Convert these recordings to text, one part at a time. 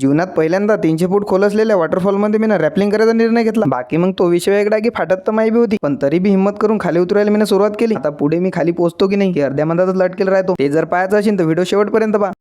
जीवनात पहिल्यांदा 300 फूट खोल असलेल्या वॉटरफॉल मध्ये मी ना रॅपलिंग करायचा निर्णय घेतला. बाकी मग तो विषय वेगळा की फाटत तर माहिती होती, पण तरी बी हिम्मत करून खाली उतरायला मी सुरुवात केली. आता पुढे मी खाली पोहोचतो की नाही की अर्ध्या मधातच लटकेल राहतो, ते जर पाहायचं असेल तर व्हिडिओ शेवटपर्यंत पहा.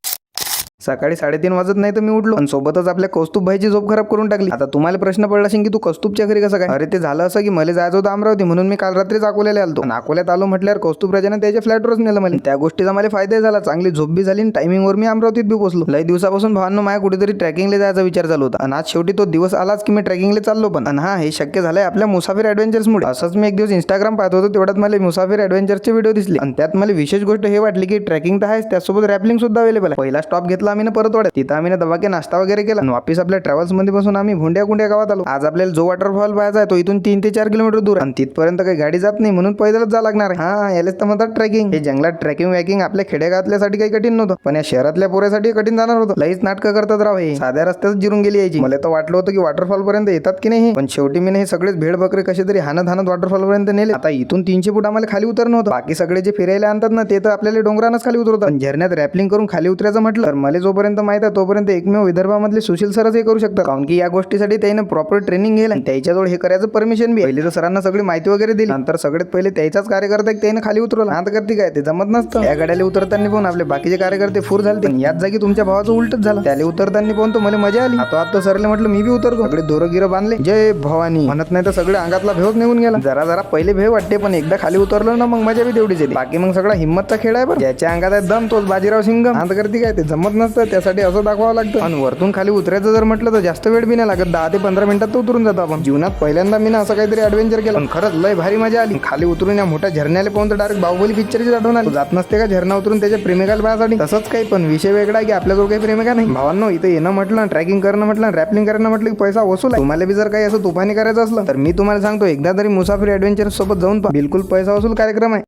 सकाळी 3:30 वाजत नाही तर मी उठलो आणि सोबतच आपल्या कौस्तुभ भाईची झोप खराब करून टाकली. आता तुम्हाला प्रश्न पडला असेल की तू कौस्तुभच्या घरी कसं काय? अरे ते झालं असं की मला जायचं होतं अमरावती, म्हणून मी काल रात्रीच अकोल्याला आलो. अकोल्यात आलो म्हटल्यावर कौस्तुभ राजाने त्याच्या फ्लॅटवरच नेलं मला. त्या गोष्टीचा मला फायदा झाला, चांगली झोप बी झाली आणि टायमिंगवर मी अमरावतीत बी पोहोचलो. लई दिवसापासून भावांनो माझ्या कुठेतरी ट्रॅकिंगला जायचा विचार चालू होता आणि आज शेवटी तो दिवस आलाच की मी ट्रॅकिंगला चाललो. पण आणि हा हे शक्य झालंय आपल्या मुसाफिर ॲडव्हेंचर्समुळे. असंच मी एक दिवस इंस्टाग्राम पाहत होतो, तेवढ्यात मला मुसाफिर ॲडव्हेंचरचे व्हिडिओ दिसले आणि त्यात मला विशेष गोष्ट हे वाटली की ट्रॅकिंग तर आहेच, त्यासोबत रॅपलिंग सुद्धा अवेलेबल आहे. पहिला स्टॉप घेतला आम्ही परतवाड्यात. तिथं आम्ही दवाके नाश्ता वगैरे केला आणि वापस आपल्या ट्रॅव्हल्स मध्ये बसून आम्ही भोंड्या गावात आलो. आज आपल्याला जो वॉटरफॉल पाहायचा आहे तो इथून 3 ते 4 किलोमीटर दूर आणि तिथपर्यंत काही गाडी जात नाही, म्हणून पैदलच जा लागणार आहे. हा यालाच तर म्हणतात ट्रेकिंग. हे जंगलात ट्रेकिंग वॅकिंग आपल्या खेडेगावातल्यासाठी काही कठीण नव्हतं, पण या शहरातल्या पोऱ्यासाठी कठीण जाणार होतं. लईच नाटकं करतात राव हे, साध्या रस्त्यात जिरून गेली यायची. मला तर वाटलं होतं की वॉटरफॉल पर्यंत येतात की नाही, पण शेवटी मी हे सगळेच भेड बकरे कसे तरी हाणत वॉटरफॉल पर्यंत नेले. आता इथून 300 फूट आम्हाला खाली उतरणं होतं. बाकी सगळे जे फिरायला आणतात ना ते तर आपल्याला डोंगरानच खाली उतरतात, पण झरण्यात रॅपलिंग करून खाली उतरायचं म्हटलं तर मला जोपर्यंत माहित आहे तोपर्यंत एकमेव विदर्भामधले सुशील सरच हे करू शकतात, कारण की या गोष्टीसाठी त्याने प्रॉपर ट्रेनिंग घेतलं आणि त्याच्याजवळ हे करायचं परमिशन बी. पहिले तर सरांना सगळी माहिती वगैरे दिली, नंतर सगळ्यात पहिले त्याचाच कार्यकर्ता त्याने खाली उतरवलं. आता करते काय ते जमत नसतं. या गाड्याला उतरताना पण आपले बाकीचे कार्यकर्ते फूर झाले, पण याच जागी तुमच्या भावाचं उलटच झालं. त्याला उतरताना पण तो मला मजा आली. आता सरले म्हटलं मी बी उतरतो. सगळे दोरगिरं बांधले, जय भवानी म्हणत नाही तर सगळे अंगातला भेवच निघून गेला. जरा पहिले भेव वाटते, पण एकदा खाली उतरलं ना मग मजा बी तेवढीच येते. बाकी मग सगळा हिम्मतचा खेळ आहे बरं. ज्याच्या अंगात आहे दम तोच बाजीराव सिंगम. आता करते काय ते जमत नसतं, त्यासाठी असं दाखवावं लागतं. आणि वरतून खाली उतरायचं जर म्हटलं तर जास्त वेळ बी नाही लागत, 10 ते 15 मिनिटात तो उतरून जातो आपण. जीवनात पहिल्यांदा मी ना असं काहीतरी ॲडव्हेंचर केलं, पण खरंच लय भारी मजा आली. खाली उतरून या मोठ्या झरण्याला पाहून तर डायरेक्ट बाहुबली पिक्चरची आठवण आली. जात नसते का झरणा उतरून त्याच्या प्रेमिकाला पाहण्यासाठी? तसंच काही, पण विषय वेगळा आहे की आपल्याजवळ काही प्रेमिका नाही. भावांनो इथे येणं म्हटलं, ट्रॅकिंग करणं म्हटलं, रॅपलिंग करणं म्हटलं की पैसा वसूल आहे. तुम्हाला बी जर काही असं तुफानी करायचं असलं तर मी तुम्हाला सांगतो एकदा तरी मुसाफिर ॲडव्हेंचर सोबत जाऊन पहा. बिलकुल पैसा वसूल कार्यक्रम आहे.